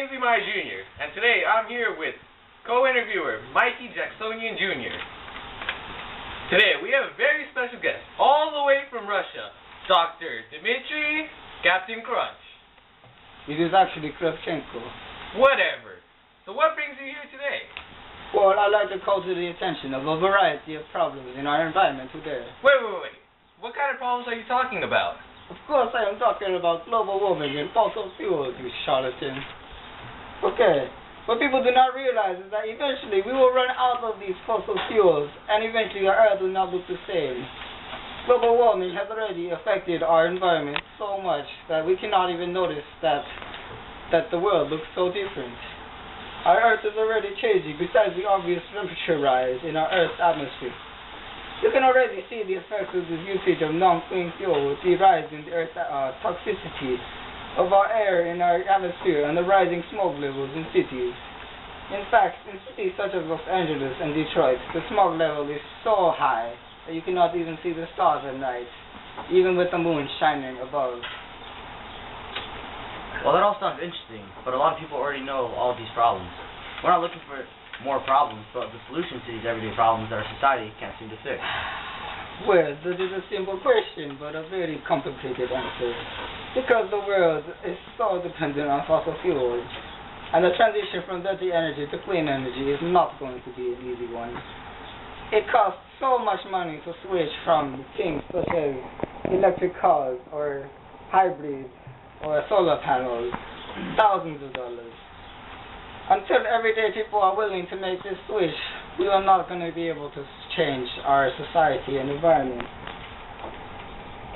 Ainsley Meyer Jr., and today I'm here with co-interviewer Mikey Jacksonian Jr. Today we have a very special guest, all the way from Russia, Dr. Dmitry Captain Crunch. It is actually Kravchenko. Whatever. So what brings you here today? Well, I'd like to call to the attention of a variety of problems in our environment today. Wait. What kind of problems are you talking about? Of course, I am talking about global warming and fossil fuels, you charlatan. Okay, what people do not realize is that eventually we will run out of these fossil fuels, and eventually our Earth will not look the same. Global warming has already affected our environment so much that we cannot even notice that the world looks so different. Our Earth is already changing besides the obvious temperature rise in our Earth's atmosphere. You can already see the effects of the usage of non-clean fuel with the rise in the Earth's toxicity of our air in our atmosphere and the rising smoke levels in cities. In fact, in cities such as Los Angeles and Detroit, the smog level is so high that you cannot even see the stars at night, even with the moon shining above. Well, that all sounds interesting, but a lot of people already know all of these problems. We're not looking for more problems, but the solutions to these everyday problems that our society can't seem to fix. Well, this is a simple question, but a very complicated answer. Because the world is so dependent on fossil fuels, and the transition from dirty energy to clean energy is not going to be an easy one. It costs so much money to switch from things such as electric cars, or hybrids, or solar panels, thousands of dollars. Until everyday people are willing to make this switch, we are not going to be able to change our society and environment.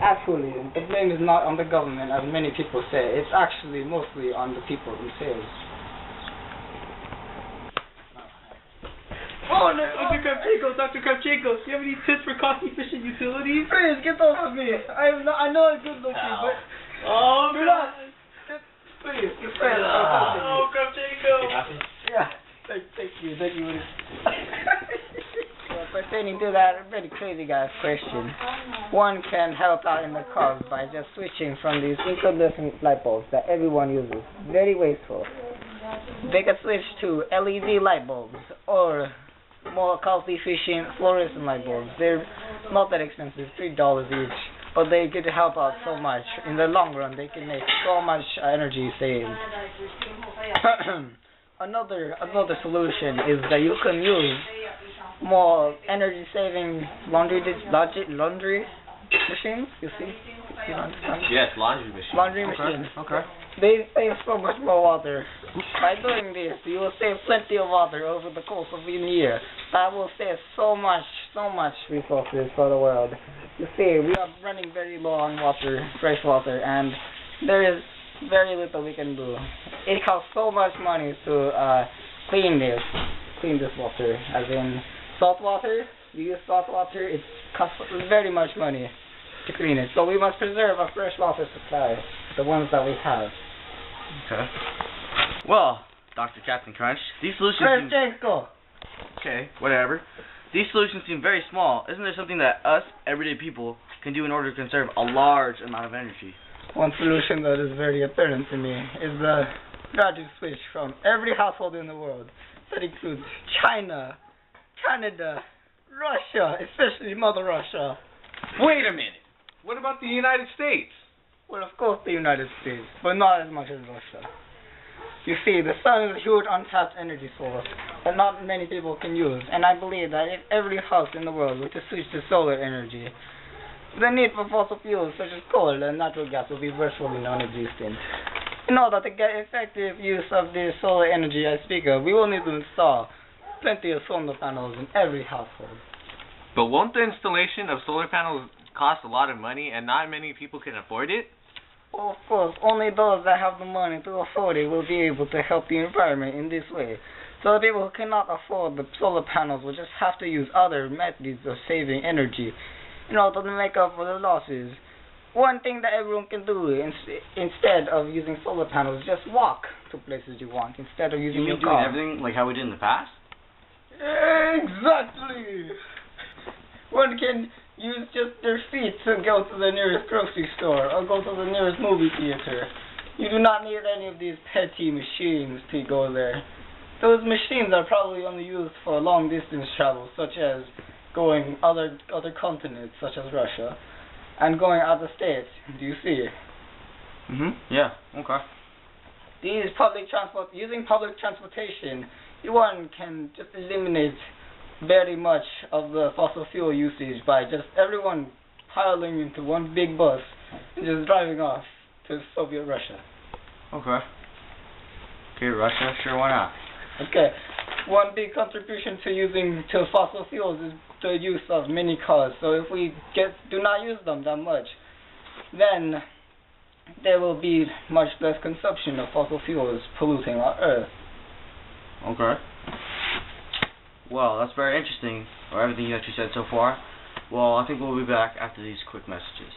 Actually, the blame is not on the government, as many people say. It's actually mostly on the people themselves. Oh, no, Dr. Kravchenko, do you have any tips for cost-efficient utilities? Please, get off of me. I know it's good looking, but... Oh, do not. Please, it's fair. Oh, Kravchenko. Yeah, thank you. Well, pertaining to that very crazy guy's question, one can help out in the cause by just switching from these incandescent light bulbs that everyone uses. Very wasteful. They can switch to LED light bulbs or more cost-efficient fluorescent light bulbs. They're not that expensive, $3 each. But they could help out so much. In the long run, they can make so much energy saved. Another solution is that you can use more energy-saving laundry machines. You see? You understand? Yes, laundry machine. Laundry machines. Okay. They save so much more water. By doing this, you will save plenty of water over the course of a year. That will save so much resources for the world. You see, we are running very low on water, fresh water, and there is very little we can do. It costs so much money to clean this water, as in salt water. You use salt water, it costs very much money to clean it. So we must preserve our fresh water supply, the ones that we have. Okay. Well, Dr. Captain Crunch, these solutions Kravchenko! Okay, whatever. These solutions seem very small. Isn't there something that us, everyday people, can do in order to conserve a large amount of energy? One solution that is very apparent to me is the gradual switch from every household in the world. That includes China, Canada, Russia, especially Mother Russia. Wait a minute. What about the United States? Well, of course the United States, but not as much as Russia. You see, the sun is a huge untapped energy source that not many people can use, and I believe that if every house in the world were to switch to solar energy, the need for fossil fuels such as coal and natural gas will be virtually non-existent. In order to get effective use of the solar energy I speak of, we will need to install plenty of solar panels in every household. But won't the installation of solar panels cost a lot of money and not many people can afford it? Well, of course, only those that have the money to afford it will be able to help the environment in this way. So the people who cannot afford the solar panels will just have to use other methods of saving energy in order to make up for the losses. One thing that everyone can do instead of using solar panels is just walk to places you want instead of using your car. You mean doing everything like how we did in the past? Exactly! One can use just their feet to go to the nearest grocery store or go to the nearest movie theater. You do not need any of these petty machines to go there. Those machines are probably only used for long distance travel, such as going other continents, such as Russia, and going out of state. Do you see? Yeah. Okay. Using public transportation, one can just eliminate very much of the fossil fuel usage by just everyone piling into one big bus and just driving off to Soviet Russia. Okay. Okay, Russia, sure, why not? Okay. One big contribution to fossil fuels is the use of mini cars. So if we do not use them that much, then there will be much less consumption of fossil fuels polluting our Earth. Okay. Well, that's very interesting, or everything that you said so far. Well, I think we'll be back after these quick messages.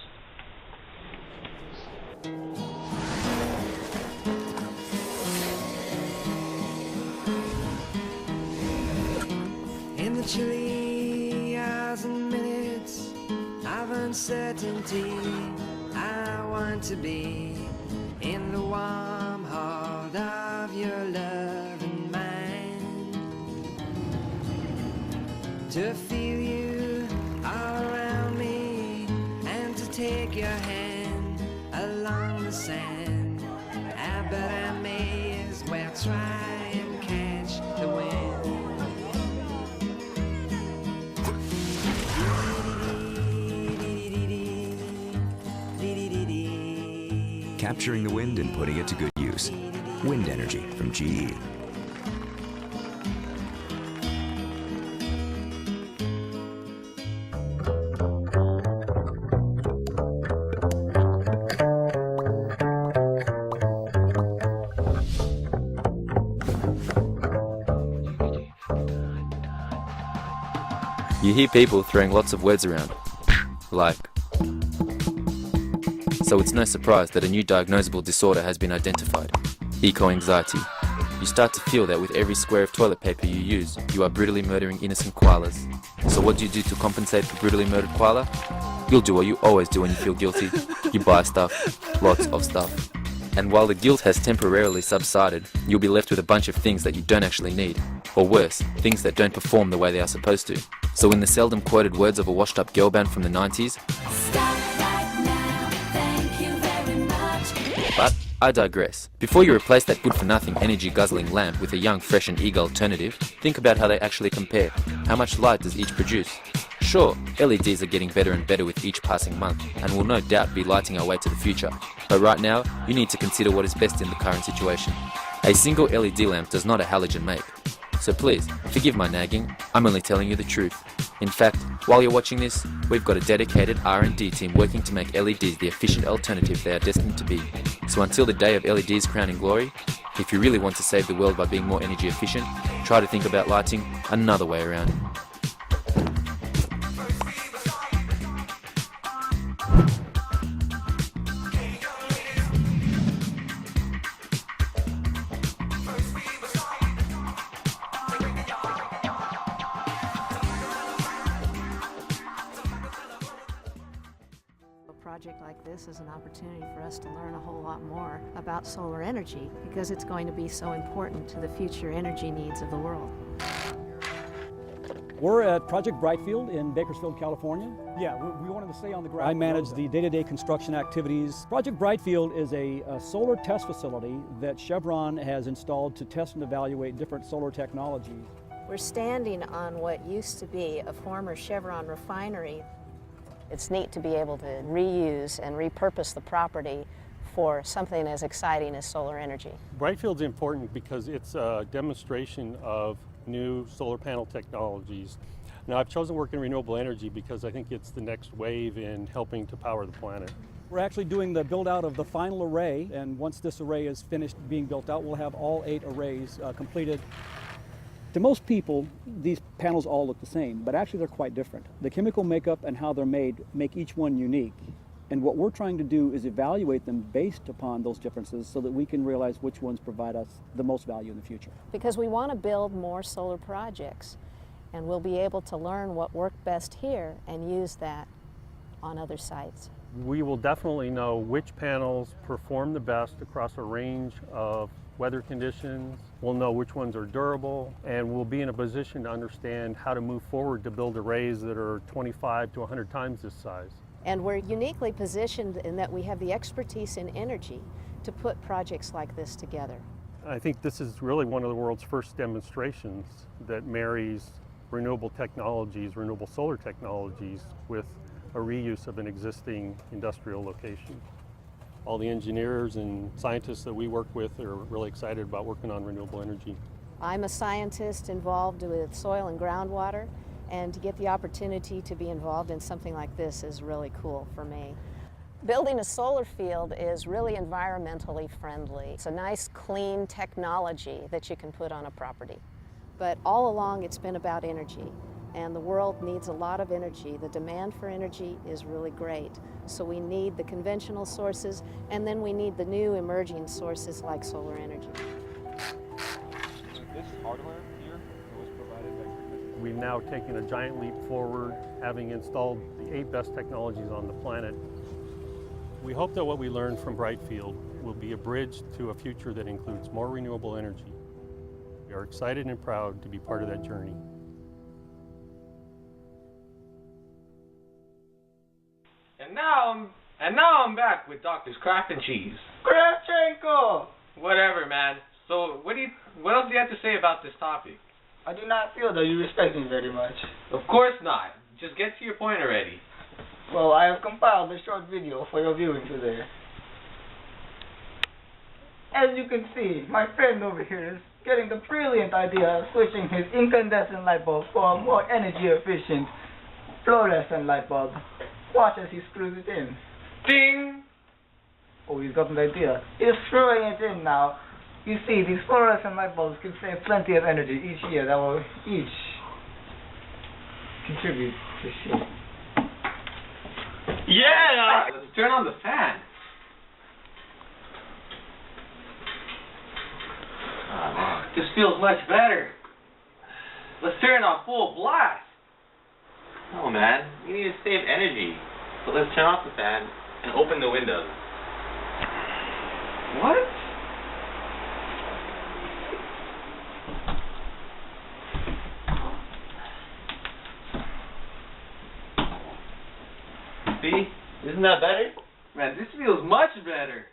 In the chilly hours and minutes of uncertainty, I want to be in the warm heart of your love and mine, to feel you all around me and to take your hand along the sand. But I may as well try and catch the wind. Capturing the wind and putting it to good use. Wind energy from GE. You hear people throwing lots of words around, like. So it's no surprise that a new diagnosable disorder has been identified, eco-anxiety. You start to feel that with every square of toilet paper you use, you are brutally murdering innocent koalas. So what do you do to compensate for brutally murdered koala? You'll do what you always do when you feel guilty. You buy stuff, lots of stuff. And while the guilt has temporarily subsided, you'll be left with a bunch of things that you don't actually need. Or worse, things that don't perform the way they are supposed to. So in the seldom quoted words of a washed up girl band from the 90s, "Stop right now, thank you very much." But I digress. Before you replace that good for nothing energy guzzling lamp with a young, fresh and eager alternative, think about how they actually compare. How much light does each produce? Sure, LEDs are getting better and better with each passing month, and will no doubt be lighting our way to the future. But right now, you need to consider what is best in the current situation. A single LED lamp does not a halogen make. So please, forgive my nagging, I'm only telling you the truth. In fact, while you're watching this, we've got a dedicated R&D team working to make LEDs the efficient alternative they are destined to be. So until the day of LEDs crowning glory, if you really want to save the world by being more energy efficient, try to think about lighting another way around. A project like this is an opportunity for us to learn a whole lot more about solar energy because it's going to be so important to the future energy needs of the world. We're at Project Brightfield in Bakersfield, California. Yeah, we wanted to stay on the ground. I manage the day-to-day construction activities. Project Brightfield is a solar test facility that Chevron has installed to test and evaluate different solar technologies. We're standing on what used to be a former Chevron refinery. It's neat to be able to reuse and repurpose the property for something as exciting as solar energy. Brightfield's important because it's a demonstration of new solar panel technologies. Now, I've chosen to work in renewable energy because I think it's the next wave in helping to power the planet. We're actually doing the build out of the final array, and once this array is finished being built out, we'll have all 8 arrays completed. To most people, these panels all look the same, but actually they're quite different. The chemical makeup and how they're made make each one unique. And what we're trying to do is evaluate them based upon those differences so that we can realize which ones provide us the most value in the future. Because we want to build more solar projects, and we'll be able to learn what worked best here and use that on other sites. We will definitely know which panels perform the best across a range of weather conditions. We'll know which ones are durable, and we'll be in a position to understand how to move forward to build arrays that are 25 to 100 times this size. And we're uniquely positioned in that we have the expertise in energy to put projects like this together. I think this is really one of the world's first demonstrations that marries renewable technologies, renewable solar technologies, with a reuse of an existing industrial location. All the engineers and scientists that we work with are really excited about working on renewable energy. I'm a scientist involved with soil and groundwater, and to get the opportunity to be involved in something like this is really cool for me. Building a solar field is really environmentally friendly. It's a nice, clean technology that you can put on a property. But all along it's been about energy. And the world needs a lot of energy. The demand for energy is really great. So we need the conventional sources, and then we need the new emerging sources like solar energy. This hardware here was provided by... We've now taken a giant leap forward, having installed the 8 best technologies on the planet. We hope that what we learned from Brightfield will be a bridge to a future that includes more renewable energy. We are excited and proud to be part of that journey. And now I'm back with Doctors Kraft and Cheese. Kravchenko! Whatever, man. So what else do you have to say about this topic? I do not feel that you respect me very much. Of course not. Just get to your point already. Well, I have compiled a short video for your viewing today. As you can see, my friend over here is getting the brilliant idea of switching his incandescent light bulb for a more energy efficient fluorescent light bulb. Watch as he screws it in. Ding! Oh, he's got an idea. He's screwing it in now. You see, these fluorescent light bulbs can save plenty of energy each year that will each contribute to shit. Yeah! Let's turn on the fan. This feels much better. Let's turn on full blast. No, man. We need to save energy. So let's turn off the fan and open the windows. What? See? Isn't that better? Man, this feels much better.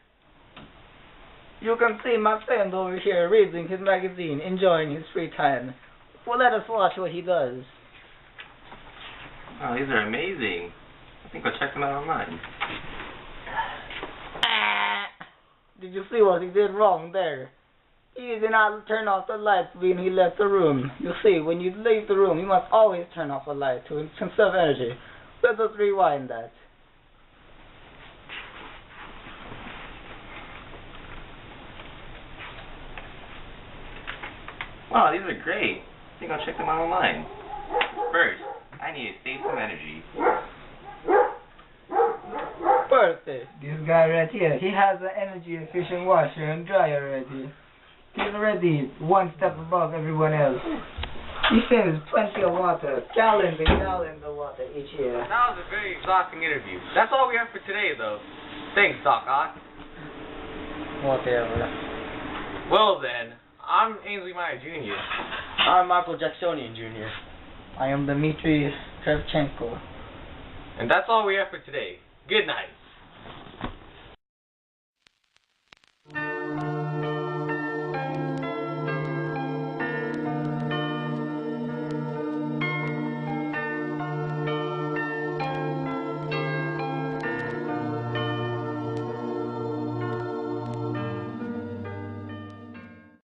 You can see my friend over here reading his magazine, enjoying his free time. Well, let us watch what he does. Wow, these are amazing. I think I'll check them out online. Did you see what he did wrong there? He did not turn off the light when he left the room. You see, when you leave the room, you must always turn off the light to conserve energy. Let us rewind that. Wow, these are great. I think I'll check them out online. First, I need to save some energy. Perfect. This guy right here, he has an energy efficient washer and dryer already. He's already one step above everyone else. He saves plenty of water, gallons and gallons of water each year. That was a very exhausting interview. That's all we have for today, though. Thanks, Doc Ock. Whatever. Well then, I'm Ainsley Meyer Jr. I'm Michael Jacksonian Jr. I am Dmitry Kravchenko. And that's all we have for today. Good night.